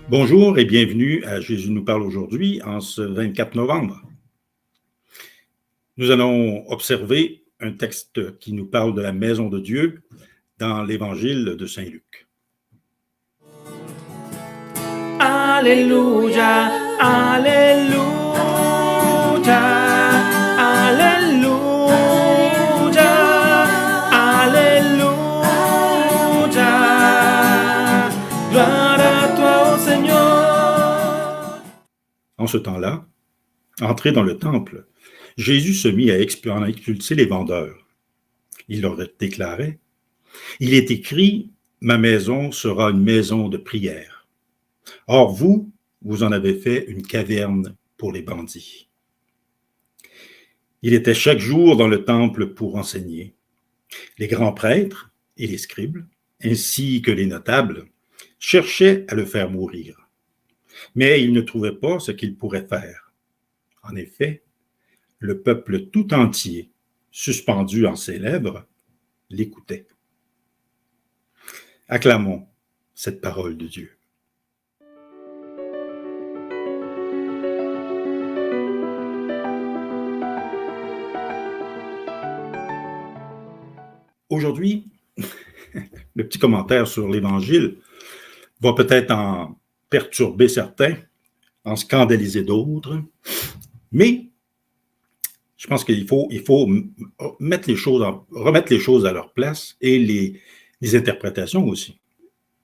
Bonjour et bienvenue à Jésus nous parle aujourd'hui en ce 24 novembre. Nous allons observer un texte qui nous parle de la maison de Dieu dans l'évangile de Saint Luc. Alléluia, Alléluia, Alléluia, Alléluia. Gloire à toi, ô Seigneur. En ce temps-là, entré dans le temple, Jésus se mit à expulser les vendeurs. Il leur déclarait: « Il est écrit, ma maison sera une maison de prière. Or vous, vous en avez fait une caverne pour les bandits. » Il était chaque jour dans le temple pour enseigner. Les grands prêtres et les scribes, ainsi que les notables, cherchaient à le faire mourir. Mais ils ne trouvaient pas ce qu'ils pourraient faire. En effet, le peuple tout entier, suspendu en ses lèvres, l'écoutait. Acclamons cette parole de Dieu. Aujourd'hui, le petit commentaire sur l'Évangile va peut-être en perturber certains, en scandaliser d'autres, mais je pense qu'il faut remettre les choses à leur place et les interprétations aussi.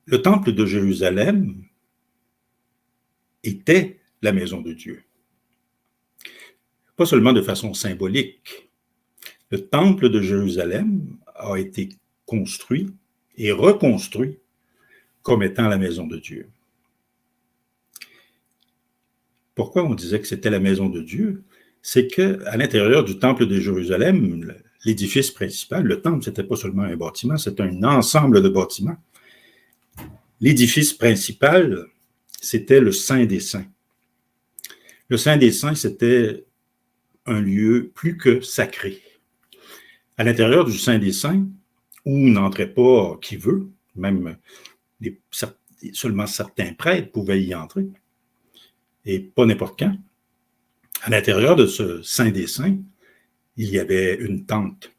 Le temple de Jérusalem était la maison de Dieu. Pas seulement de façon symbolique. Le temple de Jérusalem a été construit et reconstruit comme étant la maison de Dieu. Pourquoi on disait que c'était la maison de Dieu? C'est qu'à l'intérieur du temple de Jérusalem, l'édifice principal, le temple, c'était pas seulement un bâtiment, c'était un ensemble de bâtiments. L'édifice principal, c'était le Saint des Saints. Le Saint des Saints, c'était un lieu plus que sacré. À l'intérieur du Saint des Saints, où n'entrait pas qui veut, même seulement certains prêtres pouvaient y entrer, et pas n'importe quand. À l'intérieur de ce Saint des Saints, il y avait une tente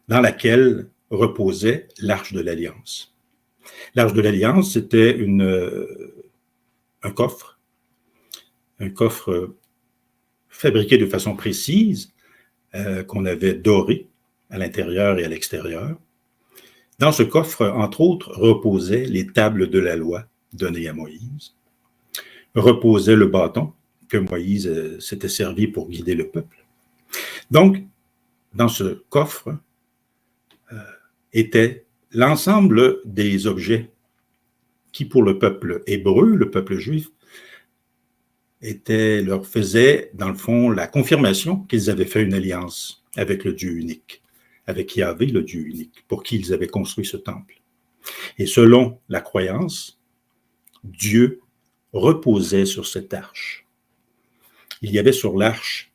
dans laquelle reposait l'Arche de l'Alliance. L'Arche de l'Alliance, c'était un coffre fabriqué de façon précise, qu'on avait doré à l'intérieur et à l'extérieur. Dans ce coffre, entre autres, reposaient les tables de la loi données à Moïse, reposait le bâton que Moïse s'était servi pour guider le peuple. Donc, dans ce coffre était l'ensemble des objets qui, pour le peuple hébreu, le peuple juif, leur faisait, dans le fond, la confirmation qu'ils avaient fait une alliance avec le Dieu unique, avec Yahvé, le Dieu unique, pour qui ils avaient construit ce temple. Et selon la croyance, Dieu reposait sur cette arche. Il y avait sur l'arche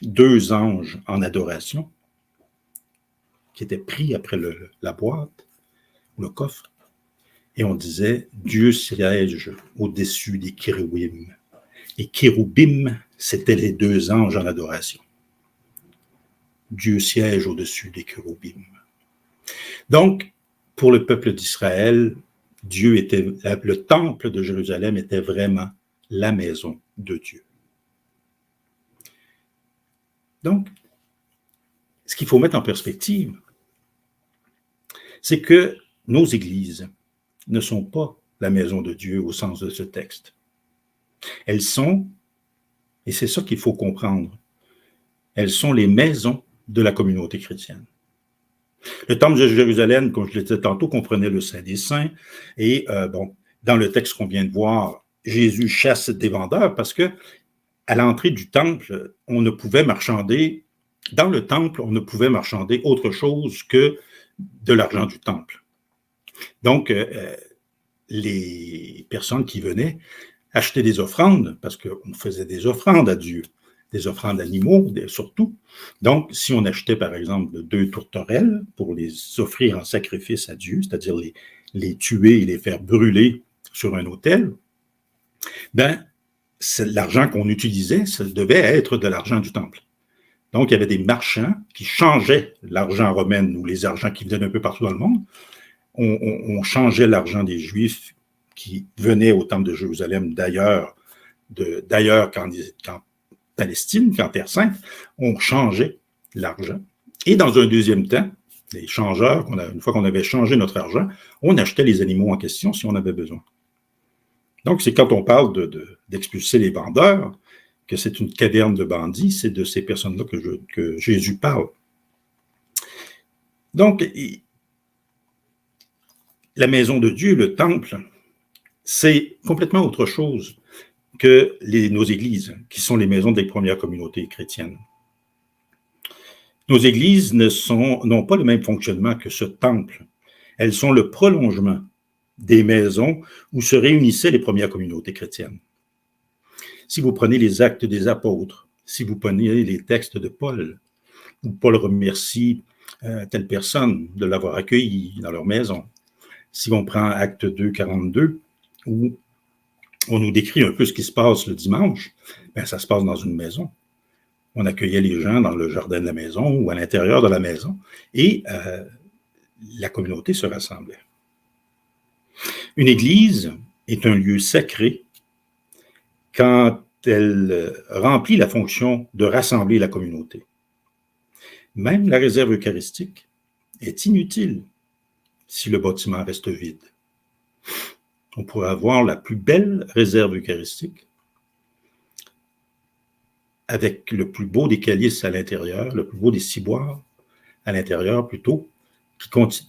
2 anges en adoration qui étaient pris après la boîte, le coffre, et on disait « Dieu siège au-dessus des kéroubim ». Et kéroubim, c'était les 2 anges en adoration. Dieu siège au-dessus des kéroubim. Donc, pour le peuple d'Israël, le temple de Jérusalem était vraiment la maison de Dieu. Donc, ce qu'il faut mettre en perspective, c'est que nos églises ne sont pas la maison de Dieu au sens de ce texte. Elles sont, et c'est ça qu'il faut comprendre, elles sont les maisons de la communauté chrétienne. Le temple de Jérusalem, comme je le disais tantôt, comprenait le Saint des Saints, et dans le texte qu'on vient de voir, Jésus chasse des vendeurs parce que à l'entrée du temple, on ne pouvait marchander, dans le temple, on ne pouvait marchander autre chose que de l'argent du temple. Donc, les personnes qui venaient acheter des offrandes, parce qu'on faisait des offrandes à Dieu, des offrandes d'animaux surtout. Donc, si on achetait par exemple 2 tourterelles pour les offrir en sacrifice à Dieu, c'est-à-dire les tuer et les faire brûler sur un autel, ben, l'argent qu'on utilisait, ça devait être de l'argent du temple. Donc, il y avait des marchands qui changeaient l'argent romain ou les argents qui venaient d'un peu partout dans le monde. On changeait l'argent des Juifs qui venaient au temple de Jérusalem d'ailleurs qu'en Palestine, qu'en Terre Sainte. On changeait l'argent. Et dans un deuxième temps, les changeurs, une fois qu'on avait changé notre argent, on achetait les animaux en question si on avait besoin. Donc, c'est quand on parle d'expulser les vendeurs, que c'est une caverne de bandits, c'est de ces personnes-là que Jésus parle. Donc, la maison de Dieu, le temple, c'est complètement autre chose que nos églises, qui sont les maisons des premières communautés chrétiennes. Nos églises n'ont pas le même fonctionnement que ce temple. Elles sont le prolongement des maisons où se réunissaient les premières communautés chrétiennes. Si vous prenez les Actes des Apôtres, si vous prenez les textes de Paul, où Paul remercie telle personne de l'avoir accueilli dans leur maison, si on prend Acte 2, 42, où on nous décrit un peu ce qui se passe le dimanche, ben ça se passe dans une maison. On accueillait les gens dans le jardin de la maison ou à l'intérieur de la maison, et la communauté se rassemblait. Une église est un lieu sacré quand elle remplit la fonction de rassembler la communauté. Même la réserve eucharistique est inutile si le bâtiment reste vide. On pourrait avoir la plus belle réserve eucharistique avec le plus beau des calices à l'intérieur, le plus beau des ciboires à l'intérieur plutôt,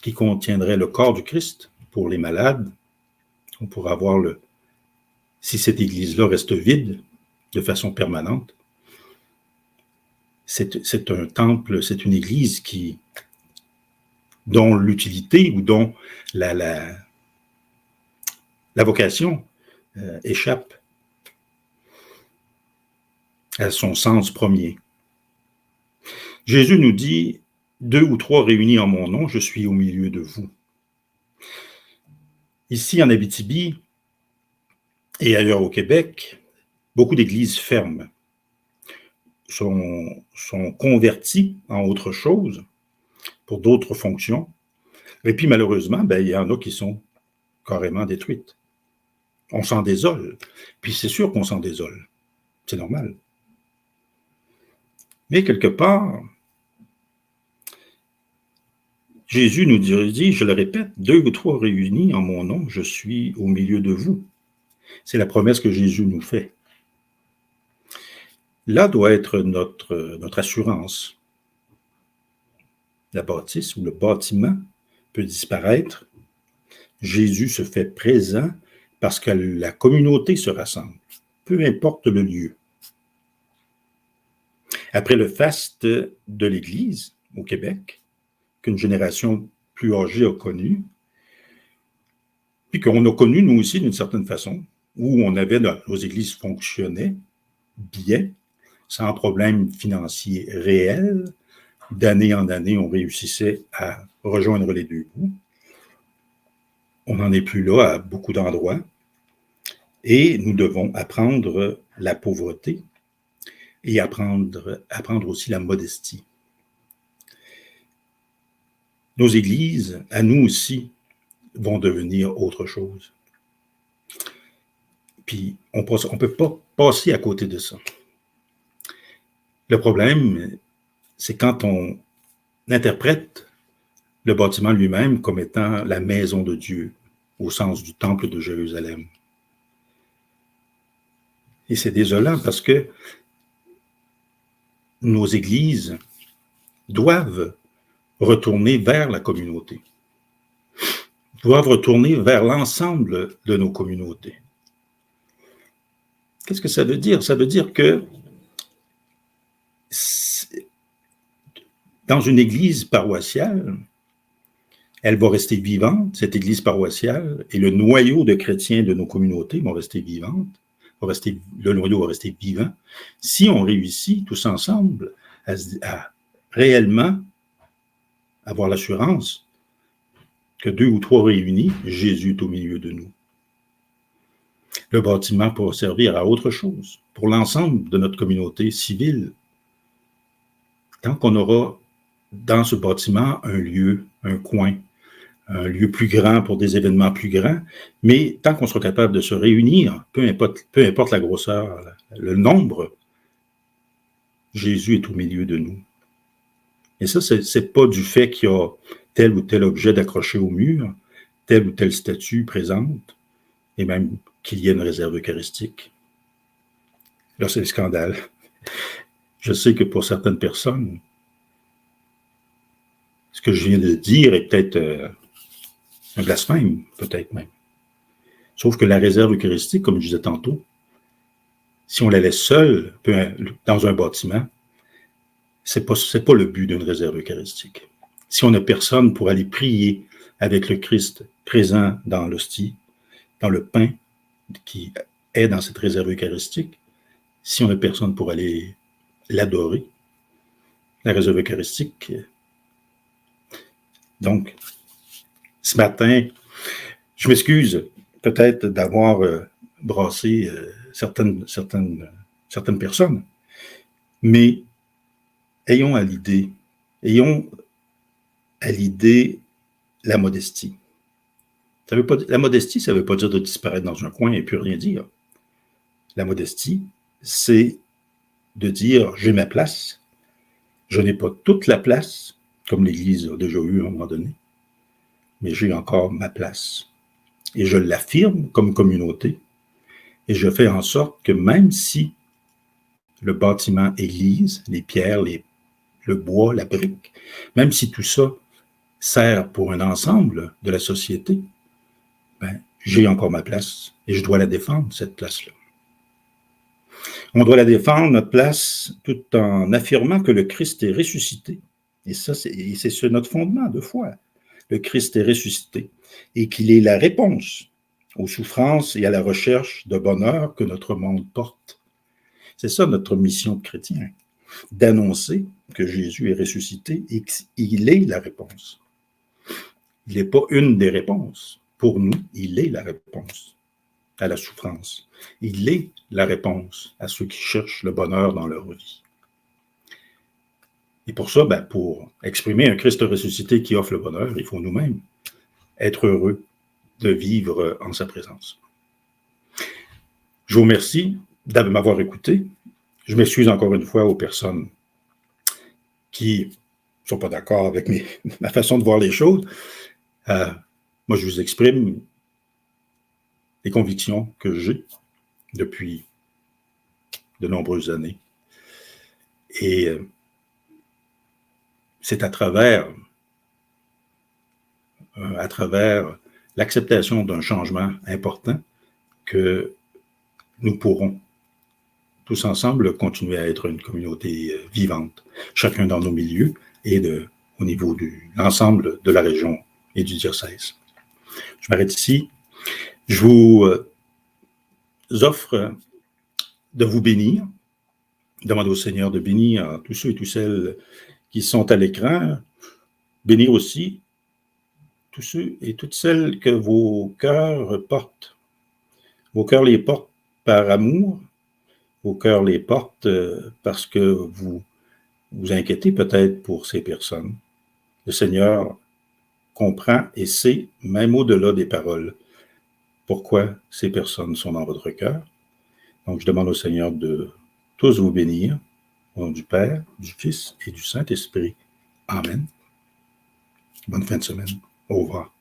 qui contiendrait le corps du Christ pour les malades. On pourrait avoir si cette église-là reste vide de façon permanente, c'est un temple, c'est une église dont l'utilité ou dont la vocation échappe à son sens premier. Jésus nous dit, 2 ou 3 réunis en mon nom, je suis au milieu de vous. Ici, en Abitibi et ailleurs au Québec, beaucoup d'églises ferment, sont converties en autre chose, pour d'autres fonctions. Et puis, malheureusement, il y en a qui sont carrément détruites. On s'en désole. Puis c'est sûr qu'on s'en désole. C'est normal. Mais quelque part, Jésus nous dit, je le répète, 2 ou 3 réunis en mon nom, je suis au milieu de vous. C'est la promesse que Jésus nous fait. Là doit être notre assurance. La bâtisse ou le bâtiment peut disparaître. Jésus se fait présent parce que la communauté se rassemble, peu importe le lieu. Après le faste de l'Église au Québec, qu'une génération plus âgée a connu, puis qu'on a connu nous aussi d'une certaine façon, où nos églises fonctionnaient bien, sans problème financier réel. D'année en année, on réussissait à rejoindre les deux bouts. On n'en est plus là à beaucoup d'endroits. Et nous devons apprendre la pauvreté et apprendre aussi la modestie. Nos églises, à nous aussi, vont devenir autre chose. Puis, on ne peut pas passer à côté de ça. Le problème, c'est quand on interprète le bâtiment lui-même comme étant la maison de Dieu, au sens du temple de Jérusalem. Et c'est désolant parce que nos églises doivent retourner vers la communauté, doivent retourner vers l'ensemble de nos communautés. Qu'est-ce que ça veut dire? Ça veut dire que dans une église paroissiale, elle va rester vivante, cette église paroissiale, et le noyau de chrétiens de nos communautés vont rester vivantes, le noyau va rester vivant, si on réussit tous ensemble à réellement avoir l'assurance que 2 ou 3 réunis, Jésus est au milieu de nous. Le bâtiment pourra servir à autre chose, pour l'ensemble de notre communauté civile. Tant qu'on aura dans ce bâtiment un lieu, un coin, un lieu plus grand pour des événements plus grands, mais tant qu'on sera capable de se réunir, peu importe la grosseur, le nombre, Jésus est au milieu de nous. Et ça, c'est pas du fait qu'il y a tel ou tel objet d'accroché au mur, telle ou telle statue présente, et même qu'il y ait une réserve eucharistique. Là, c'est le scandale. Je sais que pour certaines personnes, ce que je viens de dire est peut-être un blasphème, peut-être même. Sauf que la réserve eucharistique, comme je disais tantôt, si on la laisse seule dans un bâtiment, c'est pas le but d'une réserve eucharistique. Si on n'a personne pour aller prier avec le Christ présent dans l'hostie, dans le pain qui est dans cette réserve eucharistique, si on n'a personne pour aller l'adorer, la réserve eucharistique. Donc, ce matin, je m'excuse peut-être d'avoir brassé certaines personnes, mais ayons à l'idée la modestie. La modestie, ça ne veut pas dire de disparaître dans un coin et plus rien dire. La modestie, c'est de dire « j'ai ma place ». Je n'ai pas toute la place, comme l'Église a déjà eu à un moment donné, mais j'ai encore ma place. Et je l'affirme comme communauté, et je fais en sorte que même si le bâtiment église, les pierres, le bois, la brique, même si tout ça sert pour un ensemble de la société, ben, j'ai encore ma place et je dois la défendre, cette place-là. On doit la défendre, notre place, tout en affirmant que le Christ est ressuscité. Et ça, c'est notre fondement de foi. Le Christ est ressuscité et qu'il est la réponse aux souffrances et à la recherche de bonheur que notre monde porte. C'est ça notre mission de chrétien, d'annoncer que Jésus est ressuscité et qu'il est la réponse. Il n'est pas une des réponses. Pour nous, il est la réponse à la souffrance. Il est la réponse à ceux qui cherchent le bonheur dans leur vie. Et pour ça, pour exprimer un Christ ressuscité qui offre le bonheur, il faut nous-mêmes être heureux de vivre en sa présence. Je vous remercie de m'avoir écouté. Je m'excuse encore une fois aux personnes qui ne sont pas d'accord avec ma façon de voir les choses. Moi, je vous exprime les convictions que j'ai depuis de nombreuses années. Et c'est à travers l'acceptation d'un changement important que nous pourrons tous ensemble continuer à être une communauté vivante, chacun dans nos milieux et au niveau de l'ensemble de la région et du diocèse. Je m'arrête ici. Je vous offre de vous bénir. Demandez au Seigneur de bénir tous ceux et toutes celles qui sont à l'écran. Bénir aussi tous ceux et toutes celles que vos cœurs portent. Vos cœurs les portent par amour. Vos cœurs les portent parce que vous vous inquiétez peut-être pour ces personnes. Le Seigneur comprend et sait, même au-delà des paroles, pourquoi ces personnes sont dans votre cœur. Donc, je demande au Seigneur de tous vous bénir, au nom du Père, du Fils et du Saint-Esprit. Amen. Bonne fin de semaine. Au revoir.